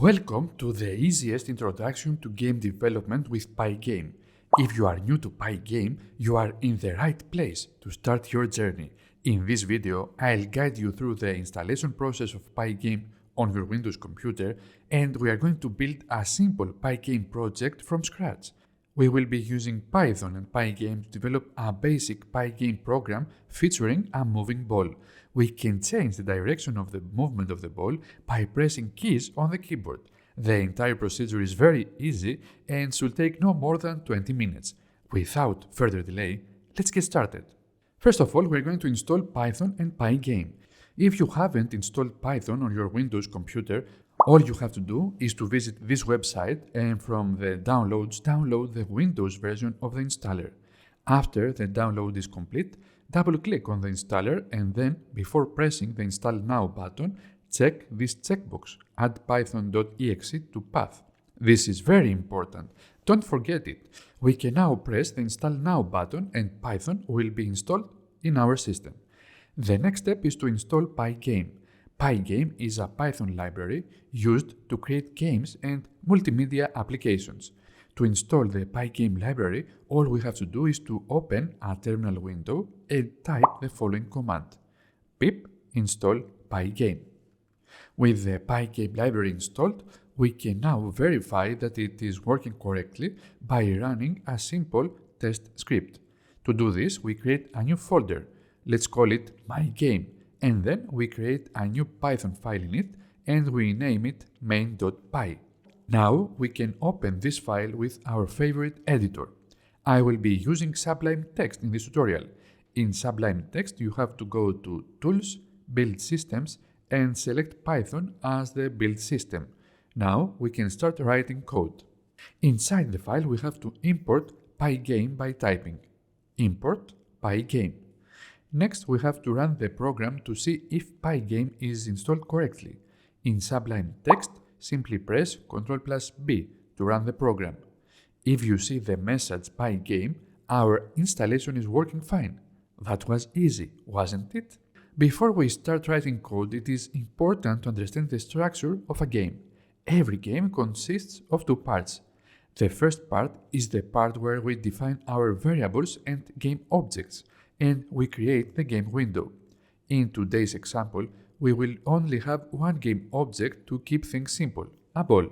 Welcome to the easiest introduction to game development with pygame. If you are new to pygame, you are in the right place to start your journey. In this video, I'll guide you through the installation process of pygame on your Windows computer, and we are going to build a simple pygame project from scratch. We will be using Python and pygame to develop a basic pygame program featuring a moving ball. We can change the direction of the movement of the ball by pressing keys on the keyboard. The entire procedure is very easy and should take no more than 20 minutes. Without further delay, let's get started. First of all, we're going to install Python and pygame. If you haven't installed Python on your Windows computer, all you have to do is to visit this website and from the downloads, download the Windows version of the installer. After the download is complete, double-click on the installer and then, before pressing the Install Now button, check this checkbox, Add Python.exe to path. This is very important. Don't forget it. We can now press the Install Now button and Python will be installed in our system. The next step is to install pygame. Pygame is a Python library used to create games and multimedia applications. To install the pygame library, all we have to do is to open a terminal window and type the following command: pip install pygame. With the pygame library installed, we can now verify that it is working correctly by running a simple test script. To do this, we create a new folder. Let's call it mygame, and then we create a new Python file in it and we name it main.py. Now we can open this file with our favorite editor. I will be using Sublime Text in this tutorial. In Sublime Text, you have to go to Tools, Build Systems, and select Python as the build system. Now we can start writing code. Inside the file, we have to import pygame by typing import pygame. Next, we have to run the program to see if pygame is installed correctly. In Sublime Text, simply press Ctrl+B to run the program. If you see the message pygame, our installation is working fine. That was easy, wasn't it? Before we start writing code, it is important to understand the structure of a game. Every game consists of two parts. The first part is the part where we define our variables and game objects, and we create the game window. In today's example, we will only have one game object to keep things simple, a ball.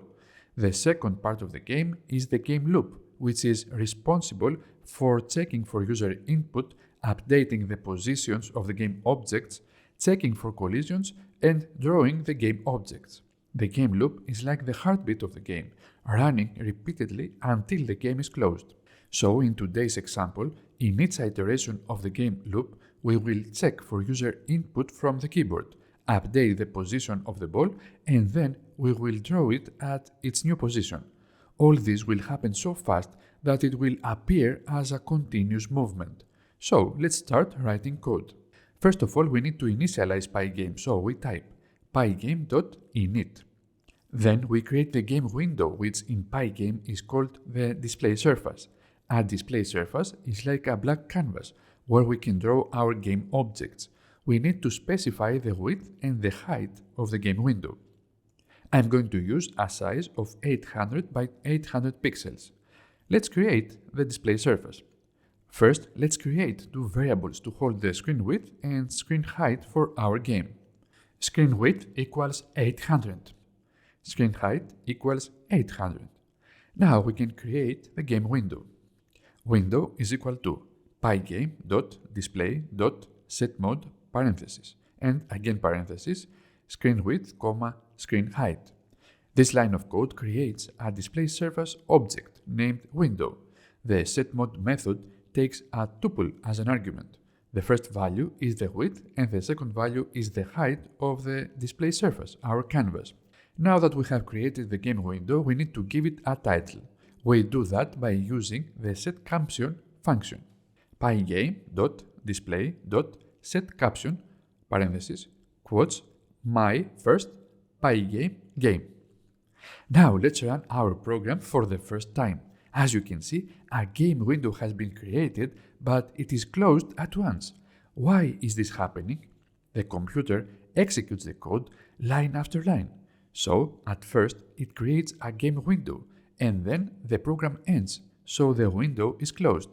The second part of the game is the game loop, which is responsible for checking for user input, updating the positions of the game objects, checking for collisions, and drawing the game objects. The game loop is like the heartbeat of the game, running repeatedly until the game is closed. So in today's example, in each iteration of the game loop, we will check for user input from the keyboard, update the position of the ball, and then we will draw it at its new position. All this will happen so fast that it will appear as a continuous movement. So let's start writing code. First of all, we need to initialize pygame, so we type pygame.init. Then we create the game window, which in pygame is called the display surface. A display surface is like a black canvas where we can draw our game objects. We need to specify the width and the height of the game window. I'm going to use a size of 800 by 800 pixels. Let's create the display surface. First, let's create two variables to hold the screen width and screen height for our game. Screen width equals 800. Screen height equals 800. Now we can create the game window. Window is equal to pygame.display.setMode parenthesis, and again parenthesis, screen width, screen height. This line of code creates a display surface object named window. The setMode method takes a tuple as an argument. The first value is the width and the second value is the height of the display surface, our canvas. Now that we have created the game window, we need to give it a title. We do that by using the setCaption function. pygame.display.setCaption parenthesis quotes my first pygame game. Now let's run our program for the first time. As you can see, a game window has been created, but it is closed at once. Why is this happening? The computer executes the code line after line. So, at first, it creates a game window, and then the program ends, so the window is closed.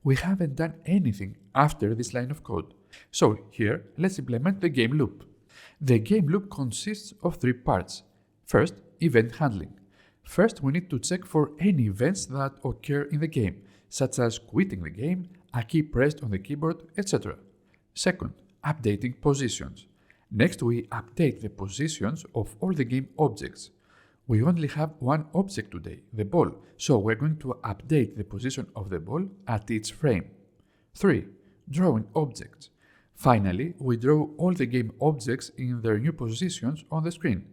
We haven't done anything after this line of code. So here, let's implement the game loop. The game loop consists of three parts. First, event handling. First, we need to check for any events that occur in the game, such as quitting the game, a key pressed on the keyboard, etc. Second, updating positions. Next, we update the positions of all the game objects. We only have one object today, the ball, so we're going to update the position of the ball at each frame. 3. Drawing objects. Finally, we draw all the game objects in their new positions on the screen.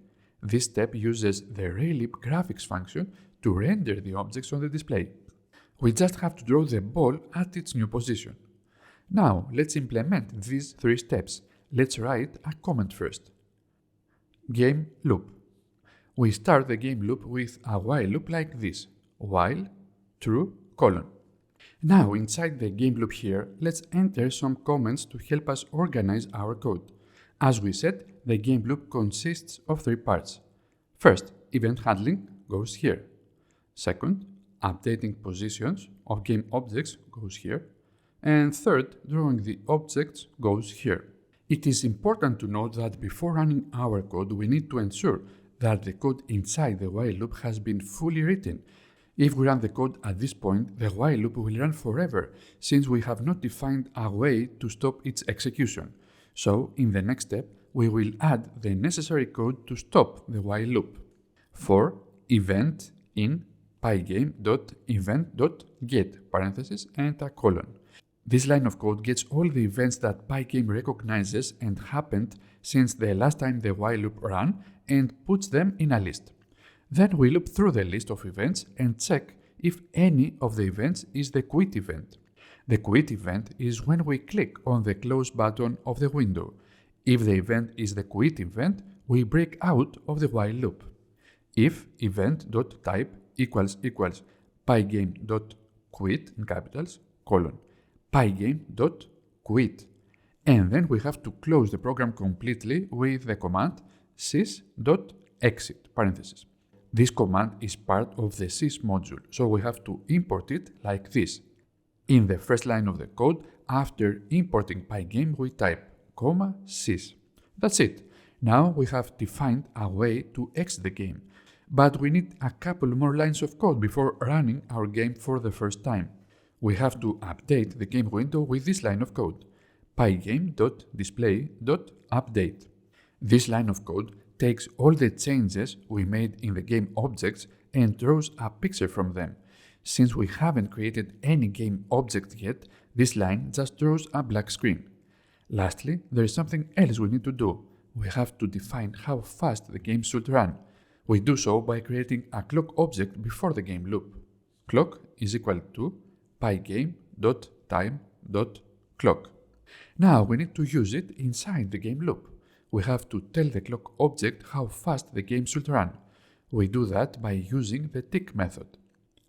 This step uses the Raylib graphics function to render the objects on the display. We just have to draw the ball at its new position. Now, let's implement these three steps. Let's write a comment first. Game loop. We start the game loop with a while loop like this, while, true, colon. Now, inside the game loop here, let's enter some comments to help us organize our code. As we said, the game loop consists of three parts. First, event handling goes here. Second, updating positions of game objects goes here. And third, drawing the objects goes here. It is important to note that before running our code, we need to ensure that the code inside the while loop has been fully written. If we run the code at this point, the while loop will run forever, since we have not defined a way to stop its execution. So, in the next step, we will add the necessary code to stop the while loop. For event in pygame.event.get parentheses and a colon. This line of code gets all the events that pygame recognizes and happened since the last time the while loop ran and puts them in a list. Then we loop through the list of events and check if any of the events is the quit event. The quit event is when we click on the close button of the window. If the event is the quit event, we break out of the while loop. If event.type equals pygame.quit in capitals, colon, pygame.quit. And then we have to close the program completely with the command sys.exit parentheses. This command is part of the sys module, so we have to import it like this. In the first line of the code, after importing pygame, we type sys. That's it. Now we have defined a way to exit the game, but we need a couple more lines of code before running our game for the first time. We have to update the game window with this line of code, pygame.display.update. This line of code takes all the changes we made in the game objects and draws a picture from them. Since we haven't created any game object yet, this line just draws a black screen. Lastly, there is something else we need to do. We have to define how fast the game should run. We do so by creating a clock object before the game loop. Clock is equal to pygame.time.clock. Now we need to use it inside the game loop. We have to tell the clock object how fast the game should run. We do that by using the tick method.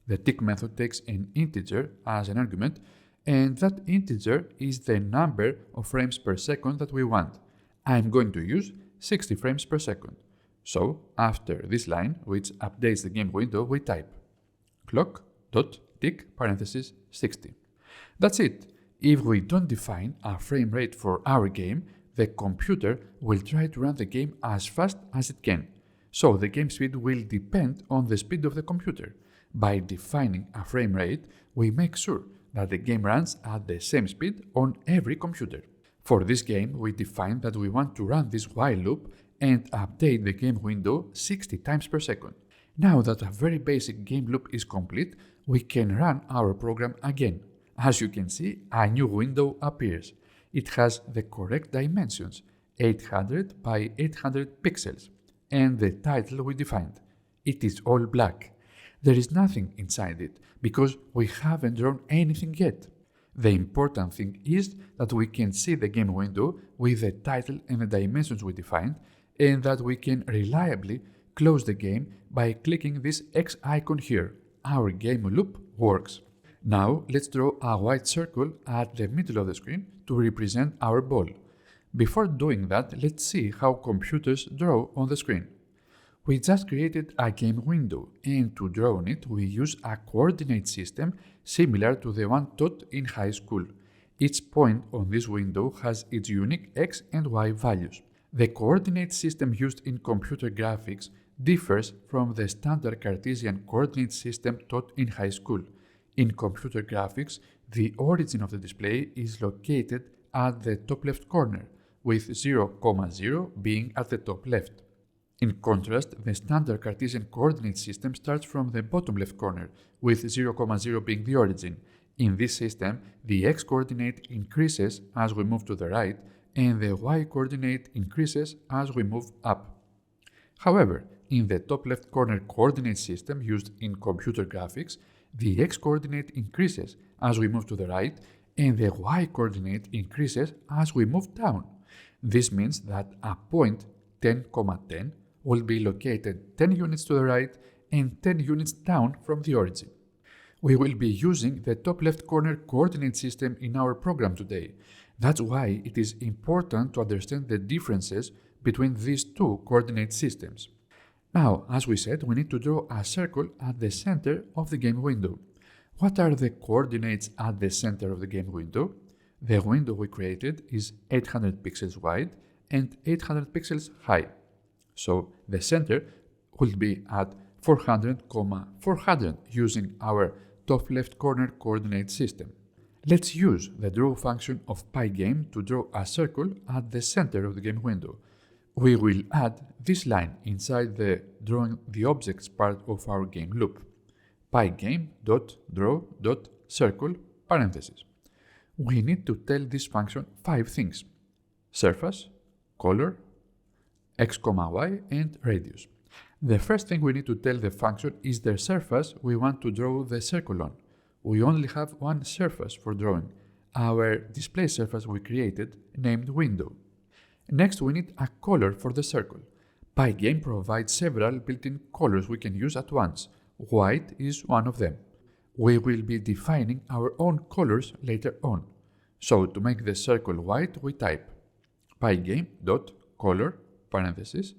The tick method takes an integer as an argument, and that integer is the number of frames per second that we want. I'm going to use 60 frames per second. So, after this line, which updates the game window, we type clock.tick parentheses 60. That's it. If we don't define a frame rate for our game, the computer will try to run the game as fast as it can. So the game speed will depend on the speed of the computer. By defining a frame rate, we make sure that the game runs at the same speed on every computer. For this game, we define that we want to run this while loop and update the game window 60 times per second. Now that a very basic game loop is complete, we can run our program again. As you can see, a new window appears. It has the correct dimensions, 800 by 800 pixels, and the title we defined. It is all black. There is nothing inside it, because we haven't drawn anything yet. The important thing is that we can see the game window with the title and the dimensions we defined, and that we can reliably close the game by clicking this X icon here. Our game loop works. Now let's draw a white circle at the middle of the screen to represent our ball. Before doing that, let's see how computers draw on the screen. We just created a game window, and to draw on it we use a coordinate system similar to the one taught in high school. Each point on this window has its unique x and y values. The coordinate system used in computer graphics differs from the standard Cartesian coordinate system taught in high school. In computer graphics, the origin of the display is located at the top left corner, with 0, 0 being at the top left. In contrast, the standard Cartesian coordinate system starts from the bottom left corner, with 0, 0 being the origin. In this system, the x-coordinate increases as we move to the right, and the y-coordinate increases as we move up. However, in the top left corner coordinate system used in computer graphics, the x-coordinate increases as we move to the right, and the y-coordinate increases as we move down. This means that a point 10, 10 will be located 10 units to the right and 10 units down from the origin. We will be using the top left corner coordinate system in our program today. That's why it is important to understand the differences between these two coordinate systems. Now, as we said, we need to draw a circle at the center of the game window. What are the coordinates at the center of the game window? The window we created is 800 pixels wide and 800 pixels high. So the center will be at 400, 400 using our top left corner coordinate system. Let's use the draw function of pygame to draw a circle at the center of the game window. We will add this line inside the drawing the objects part of our game loop. pygame.draw.circle parentheses. We need to tell this function 5 things: surface, color, x, y, and radius. The first thing we need to tell the function is the surface we want to draw the circle on. We only have one surface for drawing, our display surface we created named window. Next, we need a color for the circle. Pygame provides several built-in colors we can use at once. White is one of them. We will be defining our own colors later on. So to make the circle white, we type pygame.color parentheses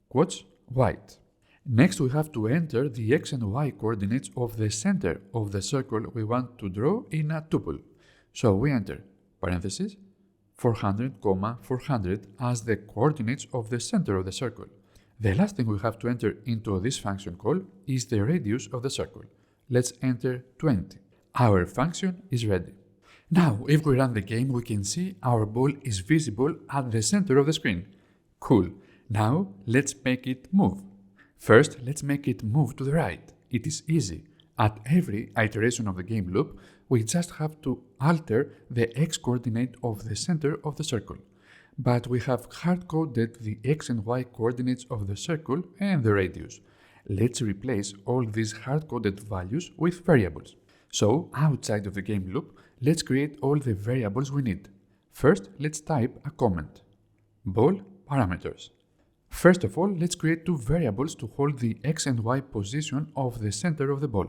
quotes white. Next, we have to enter the x and y coordinates of the center of the circle we want to draw in a tuple. So we enter parentheses 400, 400 as the coordinates of the center of the circle. The last thing we have to enter into this function call is the radius of the circle. Let's enter 20. Our function is ready. Now, if we run the game, we can see our ball is visible at the center of the screen. Cool. Now, let's make it move. First, let's make it move to the right. It is easy. At every iteration of the game loop, we just have to alter the x-coordinate of the center of the circle. But we have hard-coded the x and y coordinates of the circle and the radius. Let's replace all these hard-coded values with variables. So, outside of the game loop, let's create all the variables we need. First, let's type a comment. Ball parameters. First of all, let's create two variables to hold the x and y position of the center of the ball.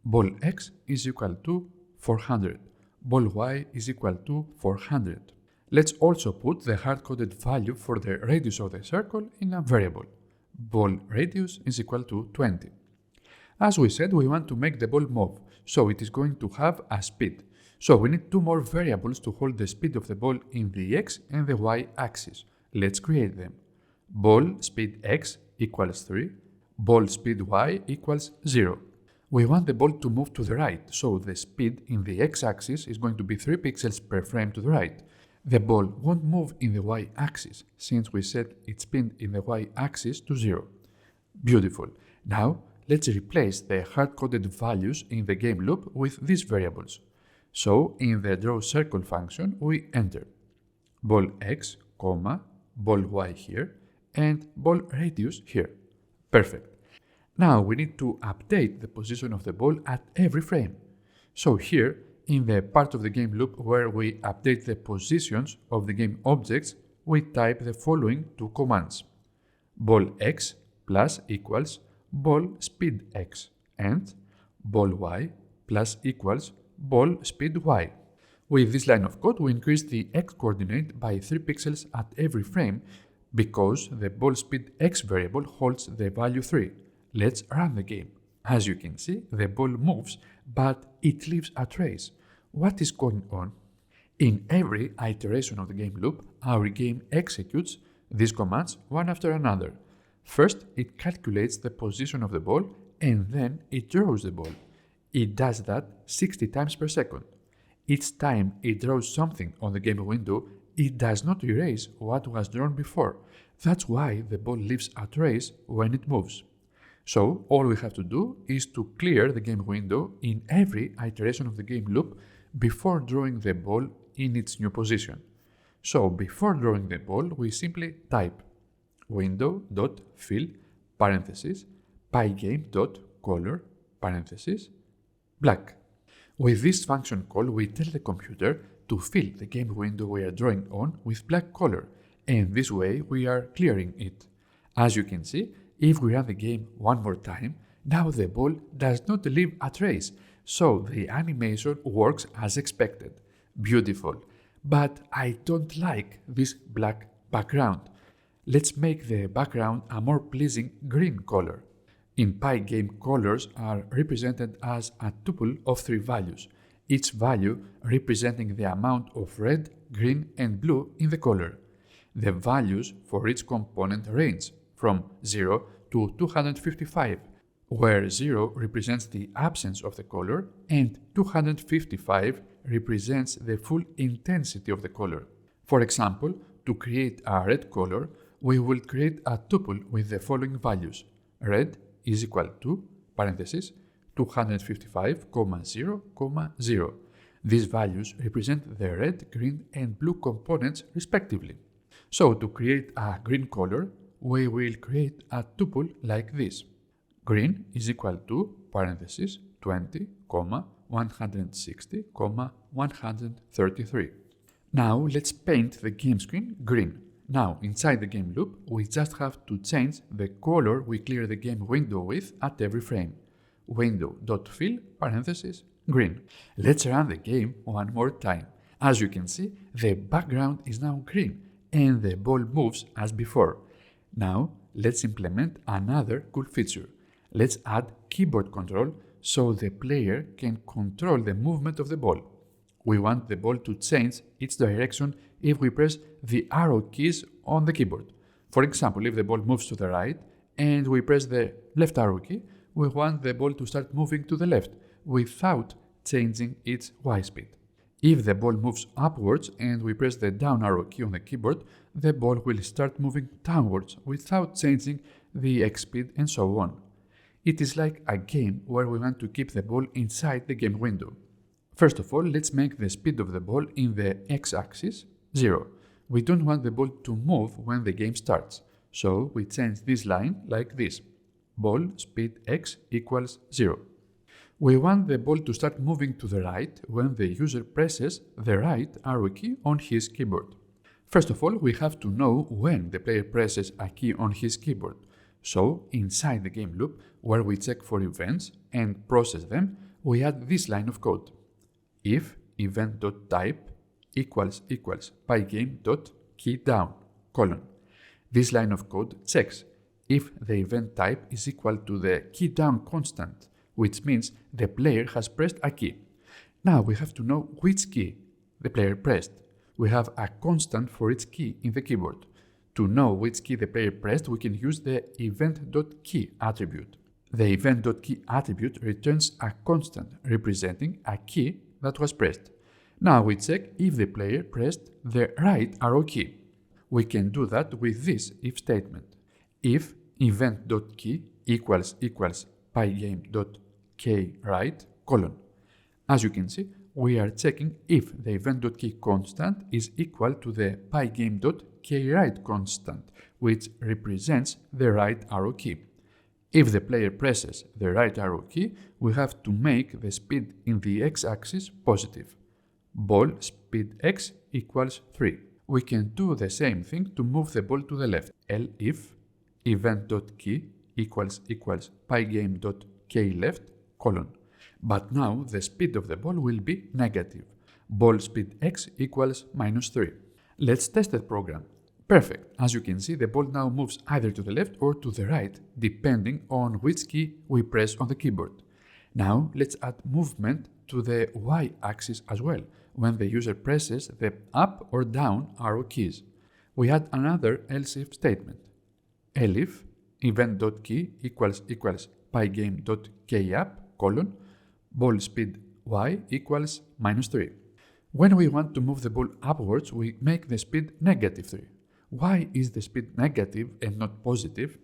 Ball x is equal to 400. Ball y is equal to 400. Let's also put the hard-coded value for the radius of the circle in a variable. Ball radius is equal to 20. As we said, we want to make the ball move, so it is going to have a speed. So we need two more variables to hold the speed of the ball in the x and the y axis. Let's create them. Ball speed x equals 3, ball speed y equals 0. We want the ball to move to the right, so the speed in the x-axis is going to be 3 pixels per frame to the right. The ball won't move in the y-axis, since we set its speed in the y-axis to 0. Beautiful. Now, let's replace the hard-coded values in the game loop with these variables. So, in the draw circle function, we enter ball x, ball y here, and ball radius here. Perfect. Now we need to update the position of the ball at every frame. So here, in the part of the game loop where we update the positions of the game objects, we type the following two commands. Ball x plus equals ball speed x and ball y plus equals ball speed y. With this line of code, we increase the x coordinate by 3 pixels at every frame because the ball speed x variable holds the value 3. Let's run the game. As you can see, the ball moves, but it leaves a trace. What is going on? In every iteration of the game loop, our game executes these commands one after another. First, it calculates the position of the ball, and then it draws the ball. It does that 60 times per second. Each time it draws something on the game window, it does not erase what was drawn before. That's why the ball leaves a trace when it moves. So, all we have to do is to clear the game window in every iteration of the game loop before drawing the ball in its new position. So, before drawing the ball, we simply type window.fill parenthesis pygame.color parenthesis black. With this function call, we tell the computer to fill the game window we are drawing on with black color, and this way we are clearing it. As you can see, if we run the game one more time, now the ball does not leave a trace, so the animation works as expected. Beautiful. But I don't like this black background. Let's make the background a more pleasing green color. In Pygame, colors are represented as a tuple of 3 values, each value representing the amount of red, green, and blue in the color. The values for each component range from 0 to 255, where 0 represents the absence of the color and 255 represents the full intensity of the color. For example, to create a red color, we will create a tuple with the following values. Red is equal to, parenthesis, 255, 0, 0. These values represent the red, green, and blue components respectively. So to create a green color, we will create a tuple like this. Green is equal to, parenthesis, 20, 160, 133. Now let's paint the game screen green. Now, inside the game loop, we just have to change the color we clear the game window with at every frame. Window.fill, parenthesis, green. Let's run the game one more time. As you can see, the background is now green and the ball moves as before. Now, let's implement another cool feature. Let's add keyboard control so the player can control the movement of the ball. We want the ball to change its direction if we press the arrow keys on the keyboard. For example, if the ball moves to the right and we press the left arrow key, we want the ball to start moving to the left without changing its Y speed. If the ball moves upwards and we press the down arrow key on the keyboard, the ball will start moving downwards without changing the X speed and so on. It is like a game where we want to keep the ball inside the game window. First of all, let's make the speed of the ball in the x-axis 0. We don't want the ball to move when the game starts, so we change this line like this. Ball speed x equals 0. We want the ball to start moving to the right when the user presses the right arrow key on his keyboard. First of all, we have to know when the player presses a key on his keyboard. So, inside the game loop, where we check for events and process them, we add this line of code. If event.type equals pygame.keyDown, colon. This line of code checks if the event type is equal to the keyDown constant, which means the player has pressed a key. Now we have to know which key the player pressed. We have a constant for each key in the keyboard. To know which key the player pressed, we can use the event.key attribute. The event.key attribute returns a constant representing a key that was pressed. Now we check if the player pressed the right arrow key. We can do that with this if statement. If event.key equals pygame.kWrite, colon. As you can see, we are checking if the event.key constant is equal to the pygame.kWrite constant, which represents the right arrow key. If the player presses the right arrow key, we have to make the speed in the x-axis positive. Ball speed x equals 3. We can do the same thing to move the ball to the left. If event.key equals pygame.kleft, colon. But now the speed of the ball will be negative. Ball speed x equals -3. Let's test the program. Perfect. As you can see, the ball now moves either to the left or to the right, depending on which key we press on the keyboard. Now, let's add movement to the y-axis as well, when the user presses the up or down arrow keys. We add another else if statement. Elif event.key equals pygame.kup colon ball speed y equals -3. When we want to move the ball upwards, we make the speed -3. Why is the speed negative and not positive?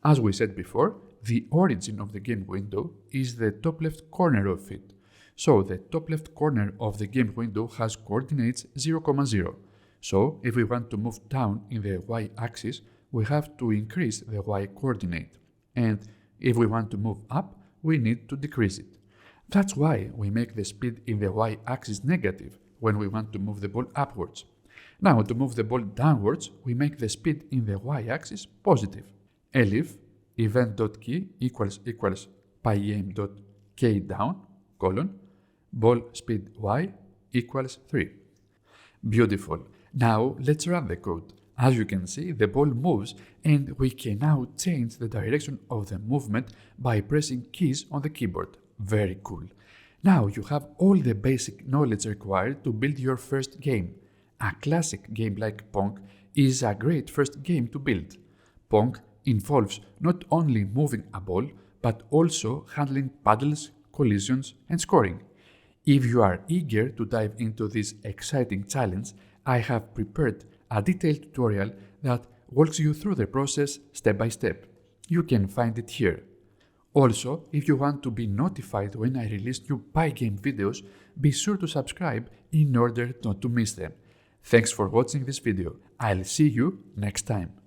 As we said before, the origin of the game window is the top left corner of it. So the top left corner of the game window has coordinates 0, 0. So if we want to move down in the y-axis, we have to increase the y-coordinate. And if we want to move up, we need to decrease it. That's why we make the speed in the y-axis negative when we want to move the ball upwards. Now, to move the ball downwards, we make the speed in the y-axis positive. Elif event.key equals pygame.kdown colon ball speed y equals 3. Beautiful. Now, let's run the code. As you can see, the ball moves and we can now change the direction of the movement by pressing keys on the keyboard. Very cool. Now you have all the basic knowledge required to build your first game. A classic game like Pong is a great first game to build. Pong involves not only moving a ball, but also handling paddles, collisions, and scoring. If you are eager to dive into this exciting challenge, I have prepared a detailed tutorial that walks you through the process step by step. You can find it here. Also, if you want to be notified when I release new pygame videos, be sure to subscribe in order not to miss them. Thanks for watching this video. I'll see you next time.